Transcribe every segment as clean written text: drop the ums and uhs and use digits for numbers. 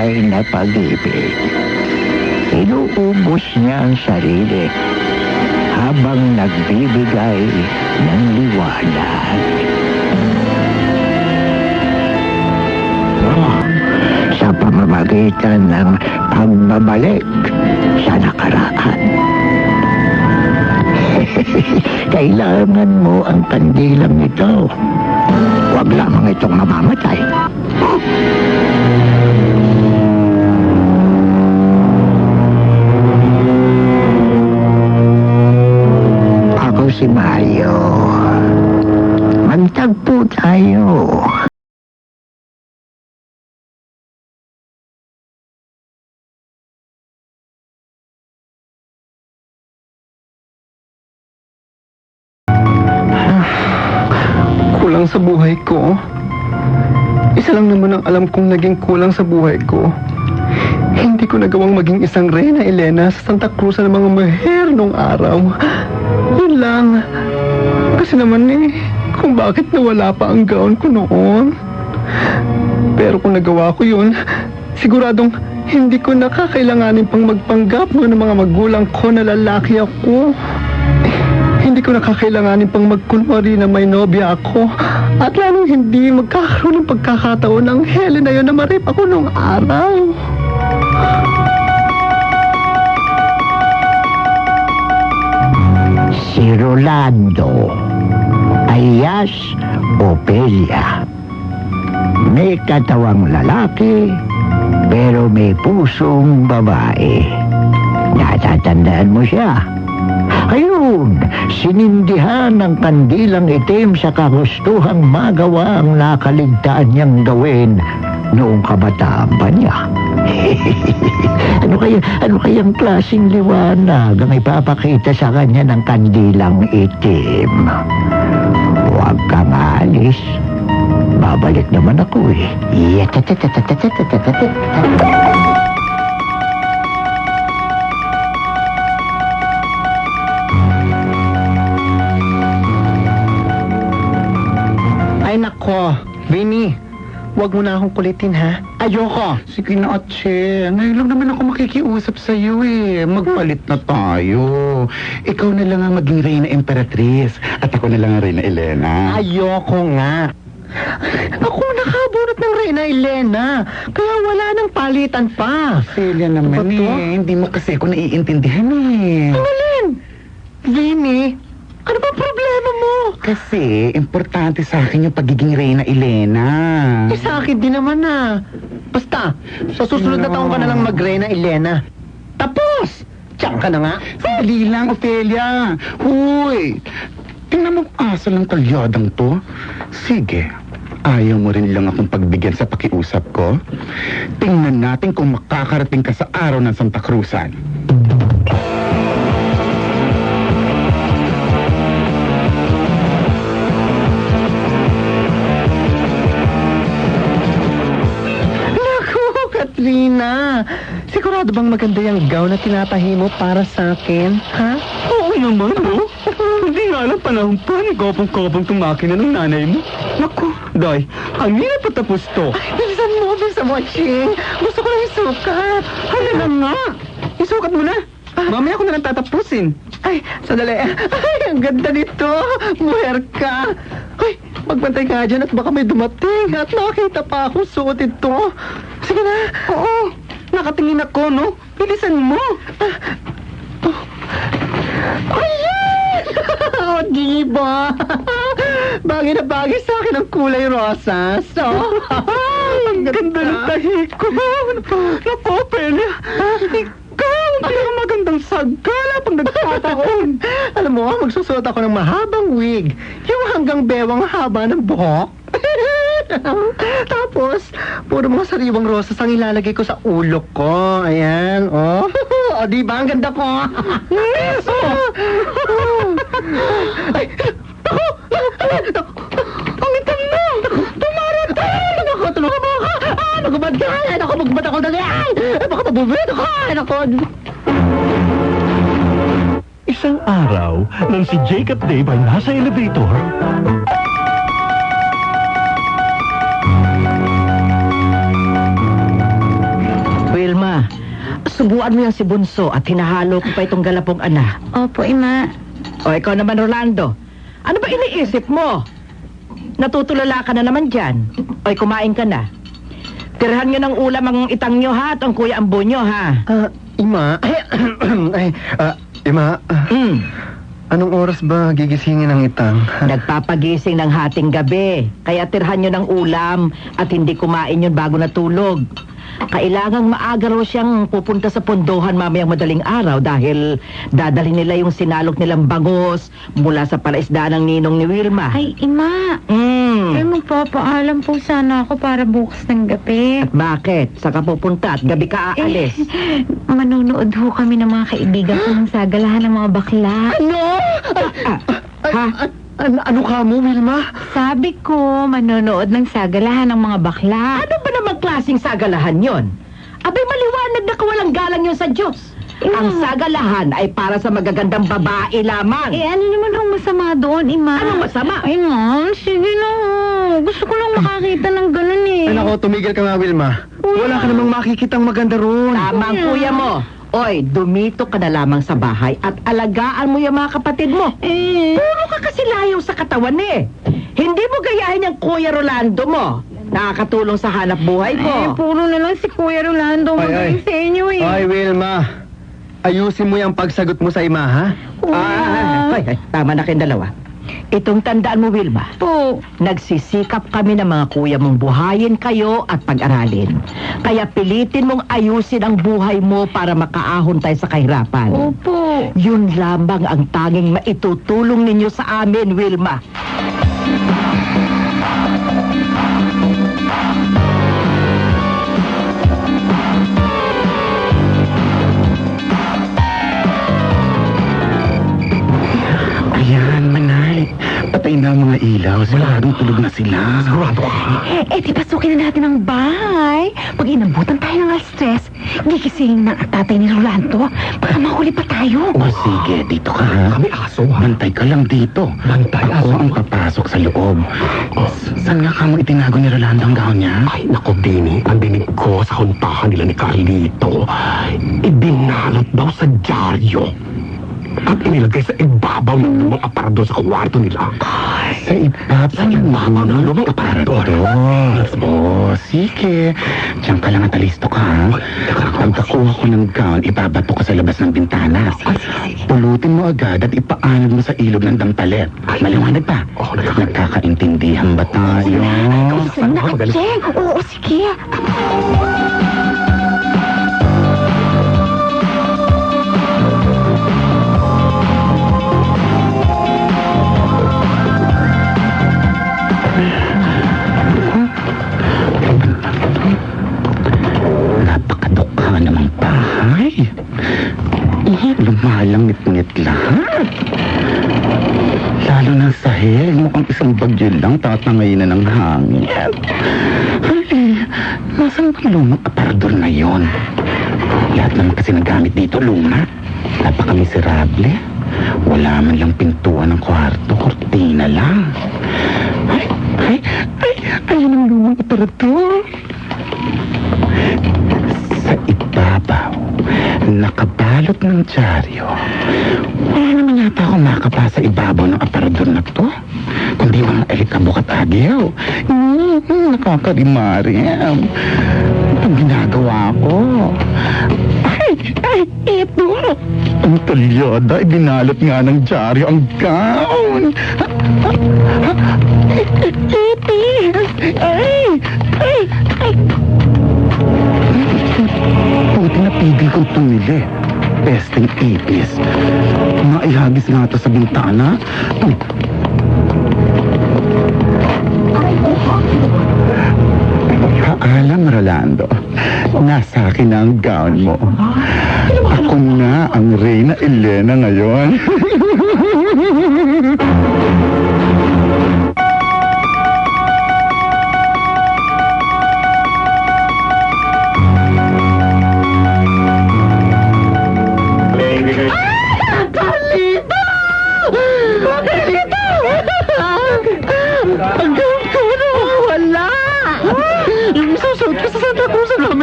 tunay na pag-ibig. Inuubos niya ang sarili habang nagbibigay ng liwanag. Sa pamamagitan ng pagbabalik sa nakaraan. Kailangan mo ang kandilang ito. Huwag lamang itong mamamatay. Ako si Mario. Magtagpo tayo. Kulang sa buhay ko. Isa lang naman ang alam kong naging kulang sa buhay ko. Hindi ko nagawang maging isang Reyna Elena sa Santa Cruz ng mga muher nung araw. Yun lang. Kasi naman kung bakit nawala pa ang gown ko noon. Pero kung nagawa ko yun, siguradong hindi ko nakakailanganin pang magpanggap ng mga magulang ko na lalaki ako. Hindi ko nakakailanganin pang magkunwari na may nobya ako. At lalong hindi magkakaroon ng pagkakataon ng Helen na yun na marip ako nung araw. Si Rolando alias Opelia. May katawang lalaki pero may pusong babae. Natatandaan mo siya? Ayun, sinindihan ng kandilang itim sa kagustuhang magawa ang nakaligtaan niyang gawin noong kabataan pa niya. ano kayang klaseng liwanag ang ipapakita sa kanya ng kandilang itim? Huwag kang alis. Babalik naman ako eh. Ay nako, Vinny, huwag mo na akong kulitin ha. Ayoko. Sige na, Atche. Ngayon lang naman ako makikiusap sa'yo eh. Magpalit na tayo. Ikaw na lang ang maging Reyna Emperatriz at ako na lang ang Reyna Elena. Ayoko nga. Ako nakabunot ng Reyna Elena. Kaya wala nang palitan pa. Celia naman Ano ba to? Hindi mo kasi ako naiintindihan eh. Ang alin? Vinny, ano ba problema mo? Kasi importante sa akin yung pagiging Reyna Elena. Eh sa akin din naman Basta, sa susunod na taong ka na lang mag-Reyna Elena. Tapos! Diyan ka na nga. Dali lang, Ophelia. Huy! Tingnan mo asal ng kalyadang to. Sige. Ayaw mo rin lang akong pagbigyan sa pakiusap ko? Tingnan natin kung makakarating ka sa araw ng Santa Cruzan. Katrina, sigurado bang maganda yung gown na tinatahi mo para sa akin, ha? Oo naman, no? Hindi nga lang panahon pa ni kopong-kopong tumakina ng nanay mo. Naku, Day, hangin na patapos to. Ay, bilisan mo, Ching. Gusto ko lang isukat. Halina nga! Isukat mo na! Mamaya ko na lang tatapusin. Ay, sandali. Ay, ang ganda nito. Muher ka. Ay, magbantay ka dyan at baka may dumating at nakita pa akong suot ito. Sige na. Oo, nakatingin ako, no? Bilisan mo. Ayan! O, diba? Bagay na bagay sa akin ang kulay rosas. Oh. Ang ganda ng tahi ko. Naku, Pelia. Ikaw, ang pinakamagandang sagala pag nagtataon. Alam mo, magsusuot ako ng mahabang wig. Yung hanggang bewang haba ng buhok. Tapos, puro mga sariwang rosas ang ilalagay ko sa ulo ko. Ayan, oh. O, diba? Ang ganda ko. Yes! Ay, ako! Ang itam na! Tumaratay! Ako, tulungan mo ako! Magubad ka! Ako, magubad ako dali! Baka mabubid ako! Ako! Isang araw, nang si Jacob Dave ay nasa elevator, Subuan mo yung si Bunso at hinahalo ko pa itong galapong ana. Opo, Ima. O ikaw naman, Rolando. Ano ba iniisip mo? Natutulala ka na naman dyan. Oy, kumain ka na. Tirhan nyo ng ulam ang itang nyo ha at ang kuya ambo nyo ha. Ima. Ima. Anong oras ba gigisingin ng itang? Nagpapagising ng hating gabi. Kaya tirhan nyo ng ulam at hindi kumain yun bago natulog. Kailangang maaga raw siyang pupunta sa pondohan mamayang madaling araw dahil dadalhin nila yung sinalok nilang bangos mula sa palaisdaan ng ninong ni Wilma. Ay, Ima. Ay, magpapaalam po sana ako para bukas ng gabi. At bakit? Saan ka pupunta at gabi ka aalis? Manonood ho kami ng mga kaibigan ko ng sagalahan ng mga bakla. Ano? Ha? Ano ka mo, Wilma? Sabi ko, manonood ng sagalahan ng mga bakla. Ano ba namang klaseng sagalahan yon? Abay, maliwanag na kawalang galang yun sa Diyos. Ang sagalahan ay para sa magagandang babae lamang. Ano naman ang masama doon, Ima? Anong masama? Ay, Ma'am, sige na. Gusto ko lang makakita ng ganun eh. Ay, nako, tumigil ka nga, Wilma. Wala ka namang makikitang maganda roon. Tama ang kuya mo. Oy, dumito ka na lamang sa bahay at alagaan mo yung mga kapatid mo. Puro ka kasi layaw sa katawan eh. Hindi mo gayahin yung kuya Rolando mo. Nakakatulong sa hanap buhay mo. Puro na lang si Kuya Rolando magaling sa inyo eh. Ay, Wilma. Ayusin mo yung pagsagot mo sa Ima, ha? Ay, tama na kayong dalawa. Itong tandaan mo, Wilma. Po. Nagsisikap kami ng mga kuya mong buhayin kayo at pag-aralin. Kaya pilitin mong ayusin ang buhay mo para makaahon tayo sa kahirapan. Opo. Yun lamang ang tanging maitutulong ninyo sa amin, Wilma. Ayan, Manay. Patay na ang mga ilaw. Siguradong tulog na sila. Sigurado ka? Di pasukin na natin ang bahay. Pag inabutan tayo ng stress, gigisingin ng tatay ni Rolando. Baka mahuli pa tayo. O sige, dito ka ha. Kami aso ha. Bantay ka lang dito. Bantay aso? Ako ang papasok sa loob. Saan nga ka mo itinago ni Rolando ang gown niya? Ay, nako, Dini. Ang dinig ko sa huntahan nila ni Carlito. Ibinalot daw sa dyaryo. At inilagay sa ibabaw ng lumang aparador sa kwarto nila. Sa ibabaw ng lumang aparador? O, sige. Diyan ka lang at alisto ka ha. Pagkakuha ko ng gown, ibabato ko sa labas ng bintana. Pulutin mo agad at ipaanod mo sa ilog ng dampalet. Maliwanag pa? Nagkakaintindihan ba tayo? Jeng, oo, sige. Napakadukha namang bahay. Lumalang ngit-ngit lahat. Lalo na sahig, mukhang isang bagyo lang tatangay na ng hangin. Ay, nasaan bang lumang aparador na yon? Lahat naman kasi nagamit dito luma. Napaka-miserable. Wala man lang pintuan ng kwarto, kortina lang. Ayun ang lumang aparador. Sa ibabaw, nakabalot ng dyaryo. Wala naman yata akong makapa sa ibabaw ng aparador na to. Kundi walang elikabok at agyaw. Nakakarimarim. Ang ginagawa ko. Ito. Ang talyada, ibinalot nga ng dyaryo ang gown. Buti napigil kong tumili. Pesting ipis. Maihagis nga ito sa bintana. Paalam, Rolando. Nasa akin na ang gown mo. Ako na ang Reyna Elena ngayon.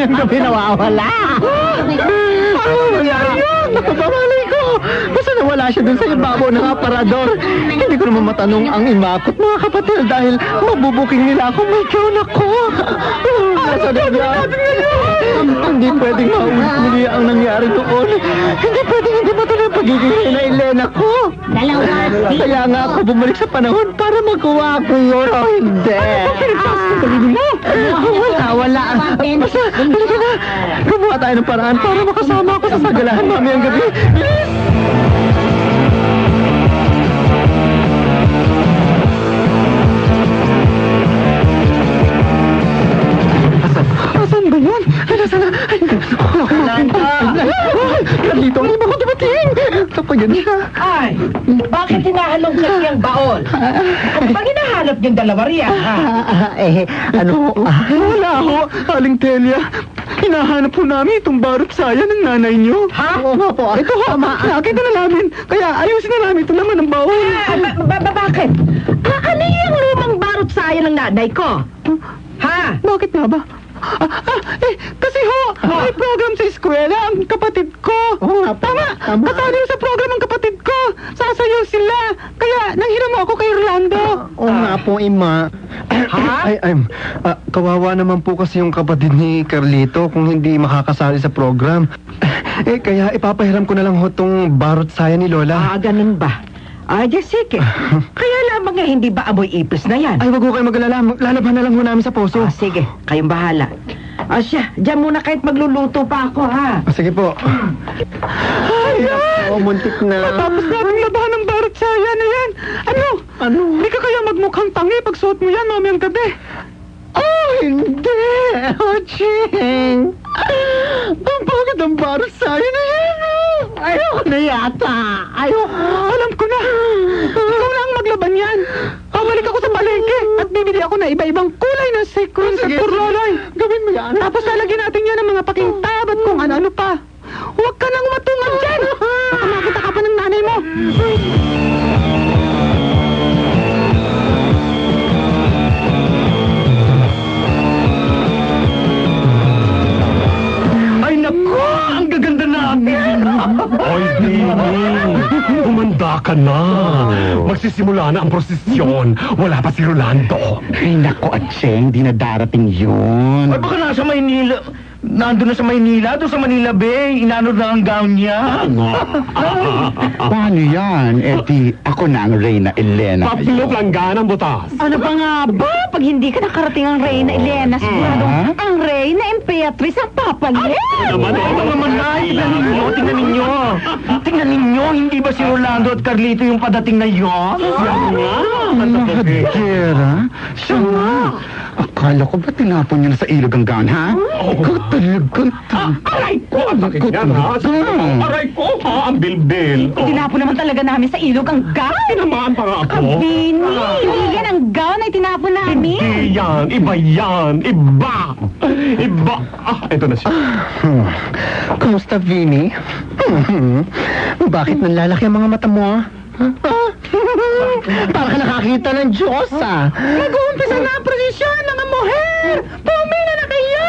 mamayang gabi nawawala. Ano nangyari yun? Nakabamalay ko. Basta nawala siya dun sa ibabaw ng aparador. Hindi ko naman matanong ang imakot mga kapatid dahil mabubuking nila ako. May gown ako. Nasa bigla. Hindi pwedeng maulit muli ang nangyari doon. Hindi pwedeng hindi matuloy ang pagiging Reyna Elena ko. Kaya nga ako bumalik sa panahon para magawa ko yun. O hindi. Wala. Basta, halika na. Gumawa tayo ng paraan para makasama ako sa sagalahan mamayang gabi. Bilis! Asan ba yun? Ay, nasa na? Ay, Carlito, ang iba ko dumating. Tapagan siya. Ay, bakit hinahalong sa siyang baon? Kung ba hinahanap niyong dalawa riyan, ha? Wala ho, Aling Telia. Hinahanap po namin itong barot saya ng nanay niyo. Ha? Oo nga po. Ito ho, nakakita na namin. Kaya ayusin na namin ito naman ang baon. Bakit? Ano yung lumang barot saya ng nanay ko? Ha? Bakit nga ba? Kasi ho, may program sa eskwela ang kapatid ko. Oo nga po. Tama. Kasali sa program ang kapatid ko. Sasayaw sila. Kaya nanghiram ako kay Rolando. Oo nga po, Ima. Ha? Kawawa naman po kasi yung kapatid ni Carlito kung hindi makakasali sa program. Kaya ipapahiram ko na lang ho tong barot saya ni Lola. Ganun ba? Sige. Kaya lamang nga hindi ba amoy ipis na yan? Ay, wag ho kayo mag-alala. Lalaban na lang ho namin sa poso. Sige, kayong bahala. Siya, dyan muna kahit magluluto pa ako, ha? Sige po. Ay, muntik na. Matapos natin labahan ng barot saya na yan. Ano? Hindi ka kaya magmukhang tangi pag suot mo yan mamayang gabi? Oh, hindi! Ching! Ang pagod ang barot saya na yan! Ayoko na yata! Ayoko! Alam ko na! Ikaw na ang maglaban yan! Pabalik ako sa palengke at bibili ako na iba-ibang kulay ng sequins at purloloy. Gawin mo yan. Tapos lalagyan natin yan ng mga pakintab at kung ano-ano pa. Huwag ka nang matungan dyan! Baka makita ka pa ng nanay mo! Ay naku! Ang gaganda natin! Oy, Dini! Humanda ka na! Magsisimula na ang prosesyon. Wala pa si Rolando. Ay, naku, Atseng, di na darating yun. Ay, baka nasa Maynila. Nandun na sa Maynila, doon sa Manila Bay. Inanod na ang gown niya. Paano yan? Di, ako na ang Reyna Elena. Paplok lang ganang butas. Ano pa nga ba? Pag hindi ka nakarating ang Reyna Elena, sigurado ang Reyna Emperatriz ang papalit. Naman, Ito naman na, tingnan ninyo. Tingnan ninyo, hindi ba si Rolando at Carlito yung padating na yun? Mahadkera? Siya nga. Akala ko ba tinapon niya na sa ilog ang gown, ha? Ikaw talagang... Aray ko! Ang sakit yan, ha? Aray ko, ha? Ang bilbil. Tinapon naman talaga namin sa ilog ang gown. Tinamaan pa nga ako. Bini, hindi yan ang gown ay tinapon namin. Hindi yan. Iba yan. Iba. Iba. Ito na siya. Kamusta, Vinny? Bakit nanlalaki ang mga mata mo? Para ka nakakita ng Diyos, Nag-uumpisa na ang prosesyon, mga muher! Pumila na kayo!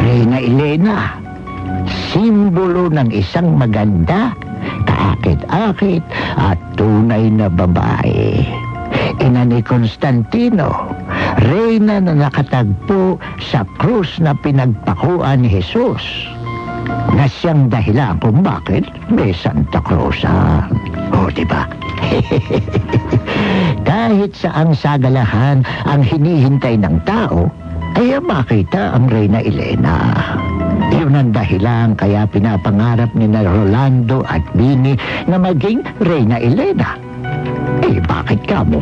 Reyna Elena, simbolo ng isang maganda, kaakit-akit at tunay na babae. Ina ni Constantino, reyna na nakatagpo sa krus na pinagpakuan ni Jesus, na siyang dahilan kung bakit may Santa Cruzan. O, diba? Kahit saang sagalahan ang hinihintay ng tao, ay makita ang Reyna Elena. Yun ang dahilan kaya pinapangarap ni na Rolando at Bini na maging Reyna Elena. Bakit kamo?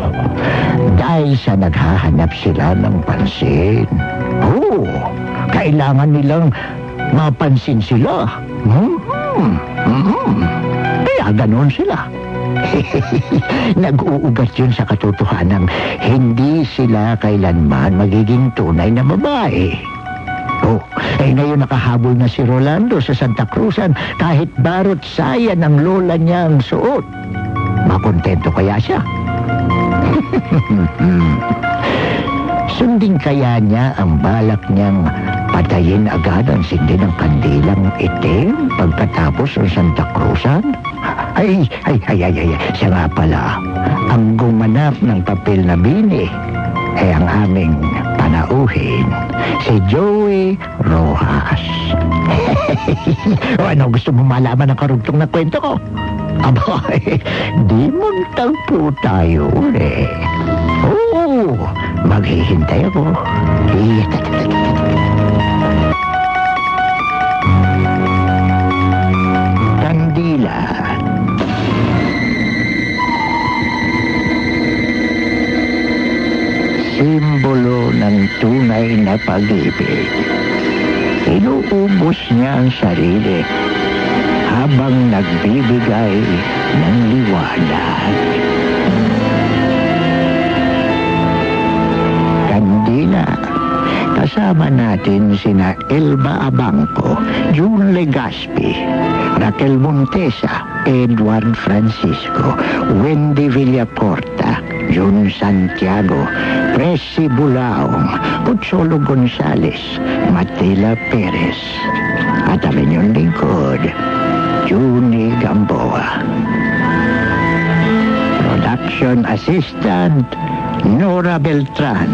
Dahil sa naghahanap sila ng pansin. Kailangan nilang mapansin sila. Kaya ganon sila. Nag-uugat yun sa katotohanan hindi sila kailanman magiging tunay na babae. Ngayon nakahabol na si Rolando sa Santa Cruzan kahit barot saya ng lola niya ang suot. Makontento kaya siya? Sundin kaya niya ang balak niyang patayin agad ang sindi ng kandilang itim pagkatapos ng Santa Cruzan? Ay, siya nga pala. Ang gumanap ng papel na bini ay ang aming panauhin, si Joey Rojas. O ano, gusto mo malaman ang karugtong na kwento ko? Abay, di magtagpo tayo eh. Oo, maghihintay ako. Kandila. Simbolo ng tunay na pag-ibig. Inuubos niya ang sarili habang nagbibigay ng liwanag. Kandila. Kasama natin sina Elba Abangco, June Legaspi, Raquel Montesa, Edward Francisco, Wendy Villacorta, June Santiago, Presi Bulaong, Potsolo Gonzales, Matila Perez, at ang inyong lingkod, Juni Gamboa. Production Assistant, Nora Beltran.